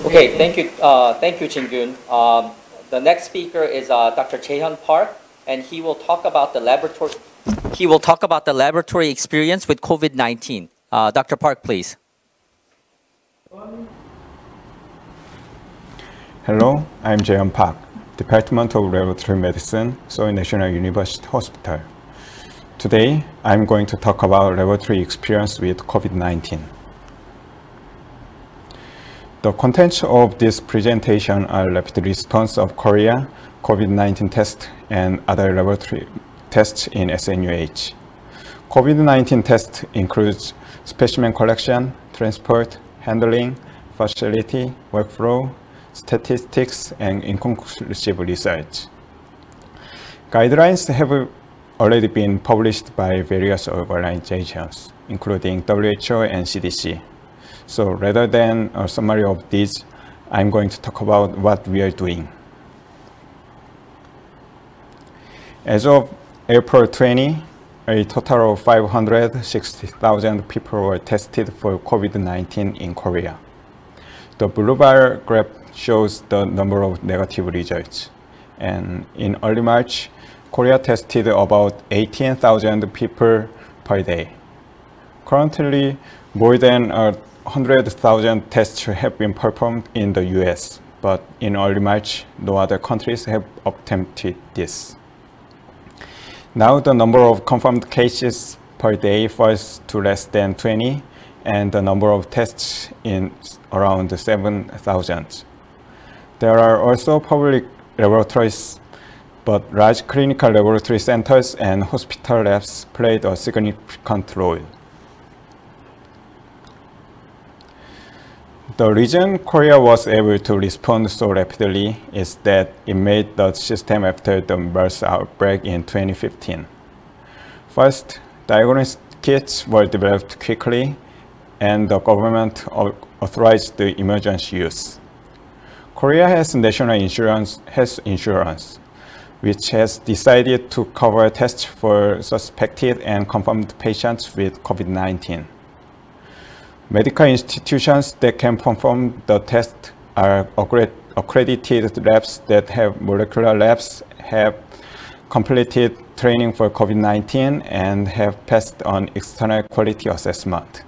Okay, thank you, Jin-Gyun. The next speaker is Dr. Jae Hyeon Park, and he will talk about the laboratory. He will talk about the laboratory experience with COVID-19. Dr. Park, please. Hello, I'm Jae Hyeon Park, Department of Laboratory Medicine, Seoul National University Hospital. Today, I'm going to talk about laboratory experience with COVID-19. The contents of this presentation are rapid response of Korea, COVID-19 test, and other laboratory tests in SNUH. COVID-19 test includes specimen collection, transport, handling, facility, workflow, statistics, and inconclusive research. Guidelines have already been published by various organizations, including WHO and CDC. So rather than a summary of these, I'm going to talk about what we are doing. As of April 20, a total of 560,000 people were tested for COVID-19 in Korea. The blue bar graph shows the number of negative results. And in early March, Korea tested about 18,000 people per day. Currently, more than 100,000 tests have been performed in the US, but in early March, no other countries have attempted this. Now the number of confirmed cases per day falls to less than 20, and the number of tests is around 7,000. There are also public laboratories, but large clinical laboratory centers and hospital labs played a significant role. The reason Korea was able to respond so rapidly is that it made the system after the MERS outbreak in 2015. First, diagnostic kits were developed quickly, and the government authorized the emergency use. Korea has national insurance, which has decided to cover tests for suspected and confirmed patients with COVID-19. Medical institutions that can perform the test are accredited labs that have molecular labs, have completed training for COVID-19, and have passed on external quality assessment.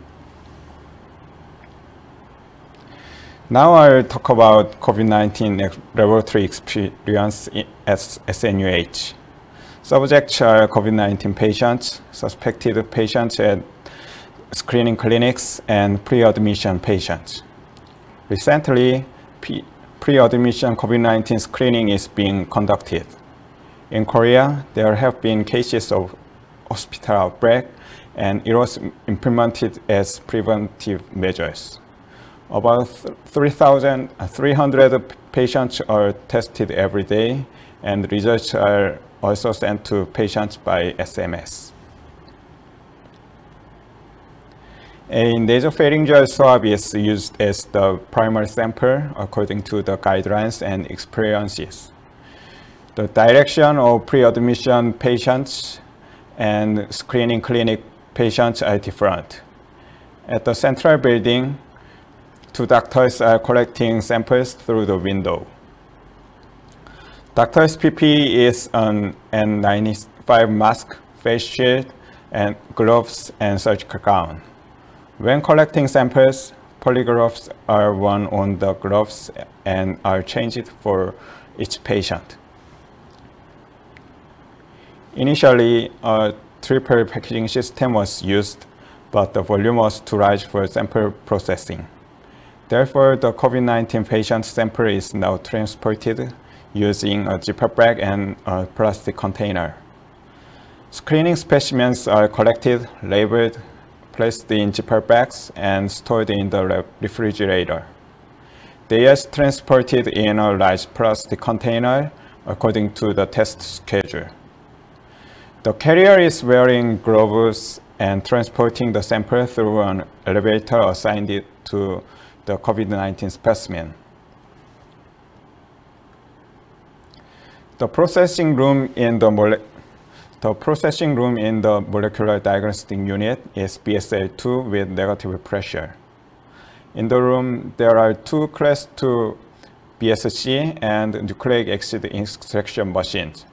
Now I'll talk about COVID-19 laboratory experience at SNUH. Subjects are COVID-19 patients, suspected patients at screening clinics, and pre-admission patients. Recently, pre-admission COVID-19 screening is being conducted. In Korea, there have been cases of hospital outbreak, and it was implemented as preventive measures. About 3,300 patients are tested every day, and results are also sent to patients by SMS. A nasopharyngeal swab is used as the primary sample according to the guidelines and experiences. The direction of pre-admission patients and screening clinic patients are different. At the central building, 2 doctors are collecting samples through the window. Doctor's PPE is an N95 mask, face shield, and gloves and surgical gown. When collecting samples, polygraphs are worn on the gloves and are changed for each patient. Initially, a triple packaging system was used, but the volume was too large for sample processing. Therefore, the COVID-19 patient sample is now transported using a zipper bag and a plastic container. Screening specimens are collected, labeled, placed in zipper bags, and stored in the refrigerator. They are transported in a large plastic container according to the test schedule. The carrier is wearing gloves and transporting the sample through an elevator assigned to the COVID-19 specimen. The processing room in the molecular diagnostic unit is BSL-2 with negative pressure. In the room, there are 2 Class 2 BSC and nucleic acid extraction machines.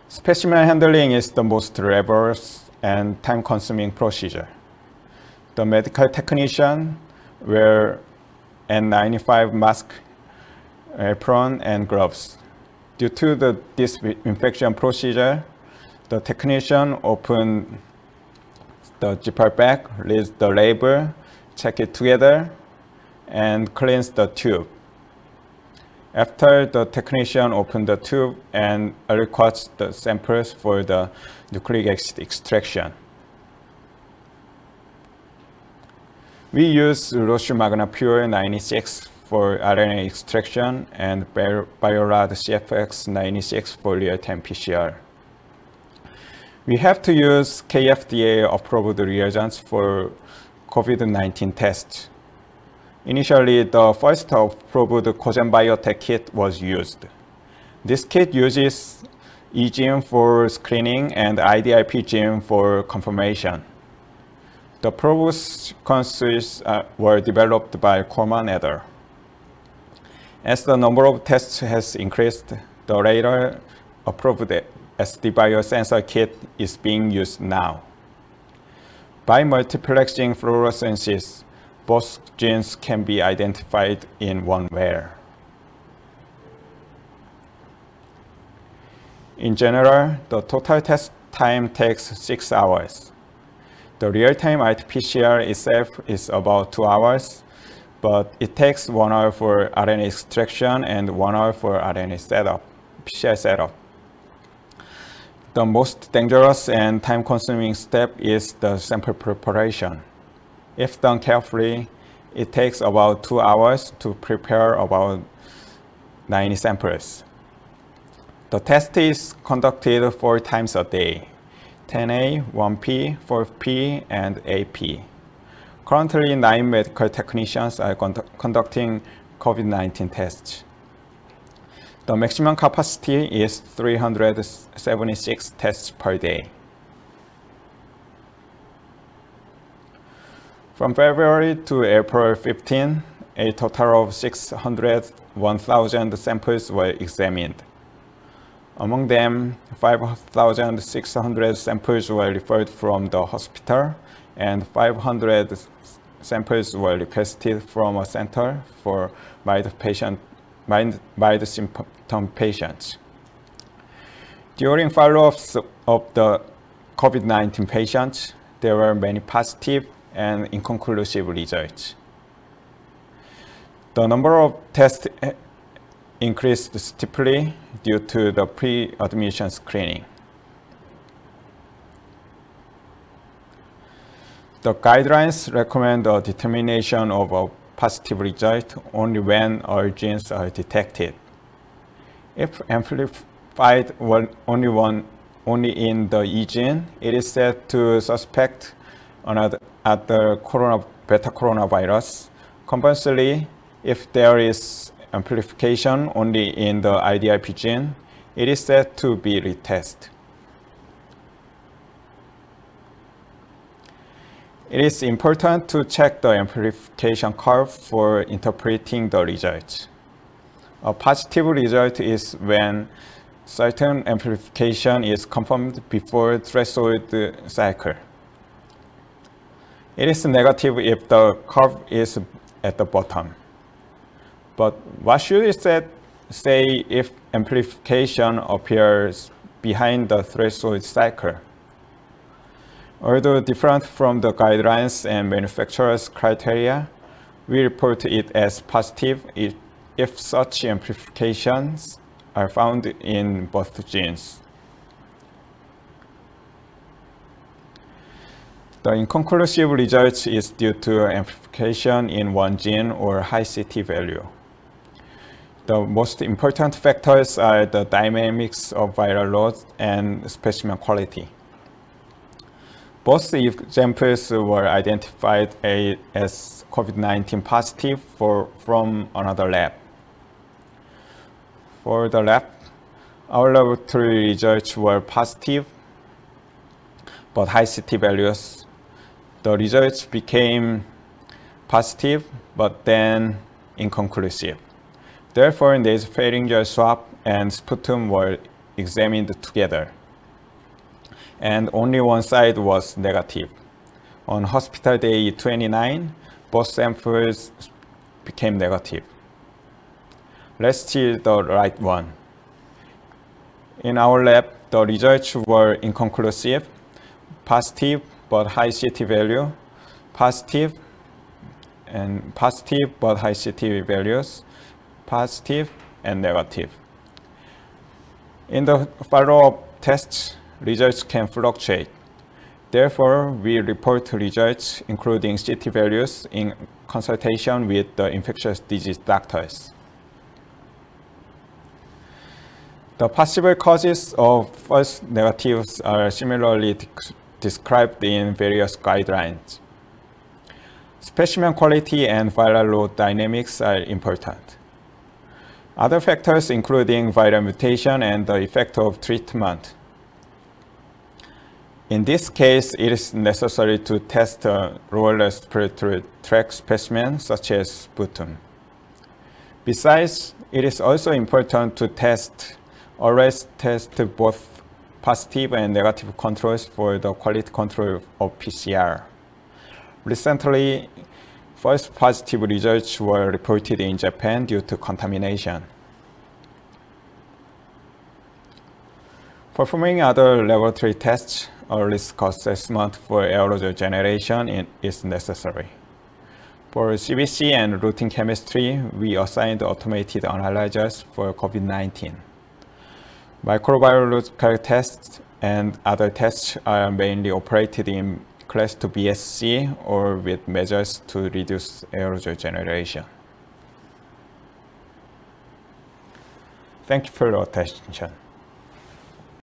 Specimen handling is the most laborious and time-consuming procedure. The medical technician wear N95 mask, apron, and gloves. Due to the disinfection procedure, the technician opens the zipper bag, reads the label, check it together, and cleans the tube. After the technician opens the tube and records the samples for the nucleic acid extraction. We use Roche Magna Pure 96 for RNA extraction and Biolab CFX 96 for real-time PCR. We have to use KFDA-approved reagents for COVID-19 tests. Initially, the first approved Cogen Biotech kit was used. This kit uses E-gene for screening and IDIP gene for confirmation. The probe sequences were developed by Coleman et al. As the number of tests has increased, the later approved SD biosensor kit is being used now. By multiplexing fluorescences, both genes can be identified in one wear. In general, the total test time takes 6 hours. The real-time RT-PCR itself is about 2 hours, but it takes 1 hour for RNA extraction and 1 hour for RNA setup, PCR setup. The most dangerous and time-consuming step is the sample preparation. If done carefully, it takes about 2 hours to prepare about 90 samples. The test is conducted 4 times a day: 10A, 1P, 4P, and 8P. Currently, 9 medical technicians are conducting COVID-19 tests. The maximum capacity is 376 tests per day. From February to April 15, a total of 601,000 samples were examined. Among them, 5,600 samples were referred from the hospital, and 500 samples were requested from a center for mild symptom patients. During follow-ups of the COVID-19 patients, there were many positive and inconclusive results. The number of tests increased steeply due to the pre-admission screening. The guidelines recommend a determination of a positive result only when all genes are detected. If amplified only in the E gene, it is said to suspect another beta coronavirus. Conversely, if there is amplification only in the IDIP gene, it is said to be retest. It is important to check the amplification curve for interpreting the results. A positive result is when certain amplification is confirmed before threshold cycle. It is negative if the curve is at the bottom. But what should it say if amplification appears behind the threshold cycle? Although different from the guidelines and manufacturer's criteria, we report it as positive if such amplifications are found in both genes. The inconclusive result is due to amplification in one gene or high CT value. The most important factors are the dynamics of viral load and specimen quality. Both examples were identified as COVID-19 positive from another lab. For the lab, our laboratory results were positive, but high CT values. The results became positive, but then inconclusive. Therefore, nasopharyngeal swab and sputum were examined together, and only one side was negative. On hospital day 29, both samples became negative. Let's see the right one. In our lab, the results were inconclusive, positive but high CT value, positive and positive but high CT values, positive and negative. In the follow-up tests, results can fluctuate. Therefore, we report results including CT values in consultation with the infectious disease doctors. The possible causes of false negatives are similarly described in various guidelines. Specimen quality and viral load dynamics are important. Other factors including viral mutation and the effect of treatment. In this case, it is necessary to test a lower respiratory tract specimen such as sputum. Besides, it is also important to always test both positive and negative controls for the quality control of PCR. Recently, false positive results were reported in Japan due to contamination. Performing other laboratory tests or risk assessment for aerosol generation is necessary. For CBC and routine chemistry, we assigned automated analyzers for COVID-19. Microbiological tests and other tests are mainly operated in Class 2 BSC or with measures to reduce aerosol generation. Thank you for your attention.